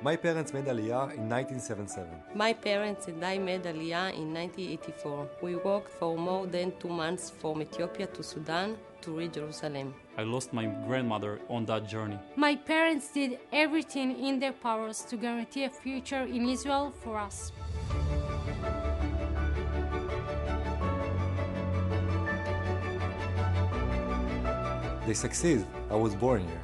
My parents made Aliyah in 1977. My parents and I made Aliyah in 1984. We walked for more than 2 months from Ethiopia to Sudan to reach Jerusalem. I lost my grandmother on that journey. My parents did everything in their powers to guarantee a future in Israel for us. They succeed. I was born here.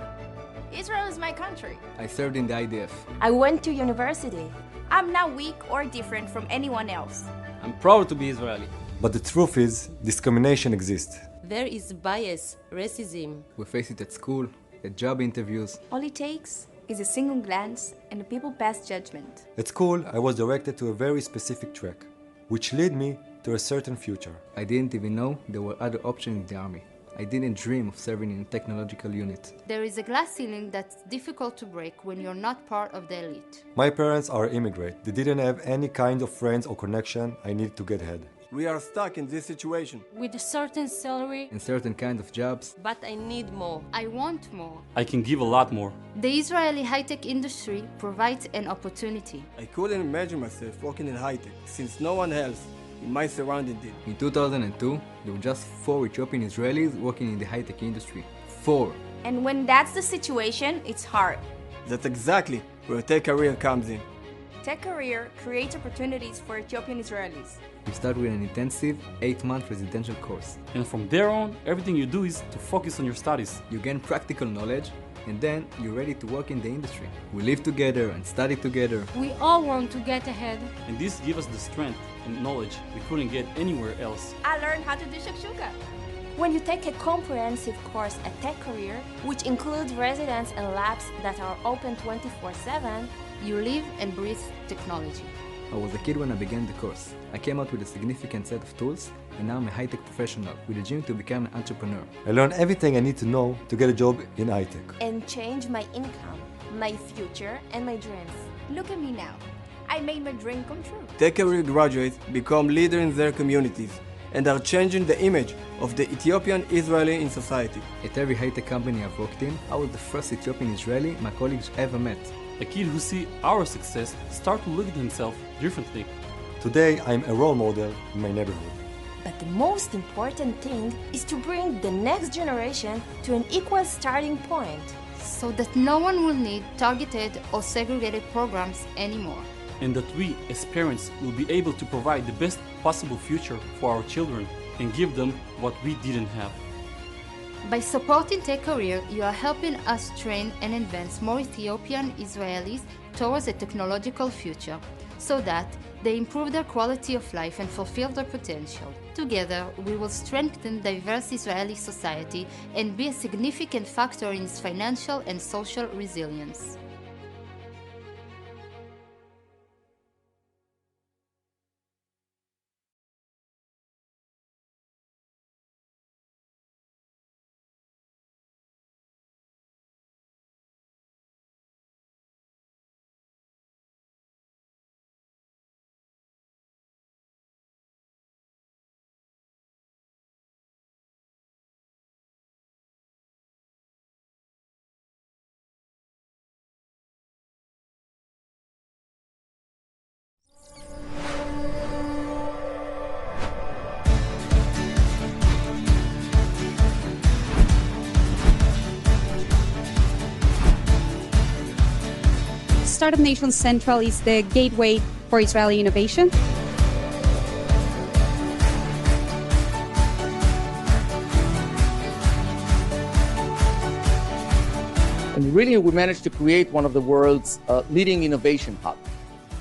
Israel is my country. I served in the IDF. I went to university. I'm not weak or different from anyone else. I'm proud to be Israeli. But the truth is, discrimination exists. There is bias, racism. We face it at school, at job interviews. All it takes is a single glance and people pass judgment. At school, I was directed to a very specific track, which led me to a certain future. I didn't even know there were other options in the army. I didn't dream of serving in a technological unit. There is a glass ceiling that's difficult to break when you're not part of the elite. My parents are immigrants. They didn't have any kind of friends or connection. I needed to get ahead. We are stuck in this situation. With a certain salary and certain kind of jobs. But I need more. I want more. I can give a lot more. The Israeli high-tech industry provides an opportunity. I couldn't imagine myself working in high-tech since no one else in my surrounding did. In 2002, there were just 4 Ethiopian Israelis working in the high-tech industry. 4. And when that's the situation, it's hard. That's exactly where Tech Career comes in. Tech Career creates opportunities for Ethiopian Israelis. We start with an intensive 8-month residential course. And from there on, everything you do is to focus on your studies. You gain practical knowledge, and then you're ready to work in the industry. We live together and study together. We all want to get ahead. And this gives us the strength and knowledge we couldn't get anywhere else. I learned how to do shakshuka. When you take a comprehensive course at Tech Career, which includes residence and labs that are open 24/7, you live and breathe technology. I was a kid when I began the course. I came out with a significant set of tools, and now I'm a high-tech professional with a dream to become an entrepreneur. I learned everything I need to know to get a job in high-tech. And change my income, my future, and my dreams. Look at me now. I made my dream come true. Tech Career graduates become leaders in their communities and are changing the image of the Ethiopian Israeli in society. At every high-tech company I've worked in, I was the first Ethiopian Israeli my colleagues ever met. A kid who sees our success start to look at himself differently. Today, I'm a role model in my neighborhood. But the most important thing is to bring the next generation to an equal starting point. So that no one will need targeted or segregated programs anymore. And that we, as parents, will be able to provide the best possible future for our children and give them what we didn't have. By supporting Tech Career, you are helping us train and advance more Ethiopian Israelis towards a technological future, so that they improve their quality of life and fulfill their potential. Together, we will strengthen diverse Israeli society and be a significant factor in its financial and social resilience. Startup Nation Central is the gateway for Israeli innovation. And really, we managed to create one of the world's leading innovation hubs.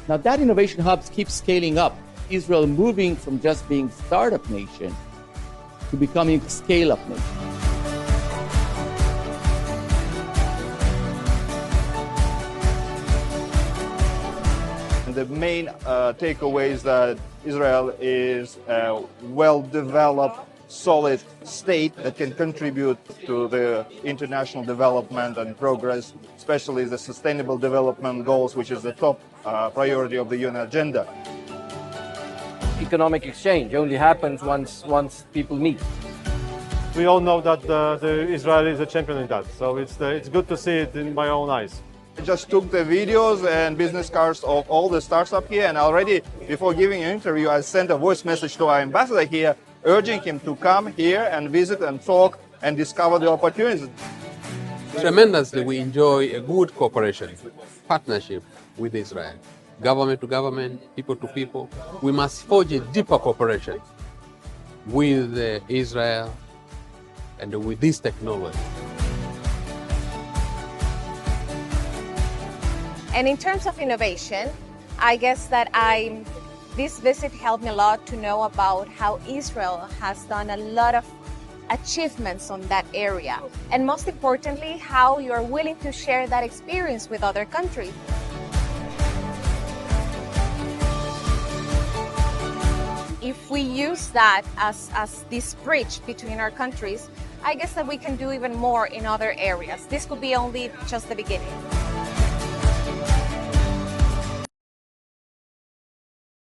Now, that innovation hub keeps scaling up. Israel moving from just being startup nation to becoming scale-up nation. The main takeaway is that Israel is a well-developed, solid state that can contribute to the international development and progress, especially the Sustainable Development Goals, which is the top priority of the UN agenda. Economic exchange only happens once people meet. We all know that Israel is a champion in that, so it's good to see it in my own eyes. I just took the videos and business cards of all the startups here, and already before giving an interview, I sent a voice message to our ambassador here, urging him to come here and visit and talk and discover the opportunities. Tremendously, we enjoy a good cooperation, partnership with Israel. Government to government, people to people. We must forge a deeper cooperation with Israel and with this technology. And in terms of innovation, I guess that this visit helped me a lot to know about how Israel has done a lot of achievements on that area. And most importantly, how you're willing to share that experience with other countries. If we use that as this bridge between our countries, I guess that we can do even more in other areas. This could be only just the beginning.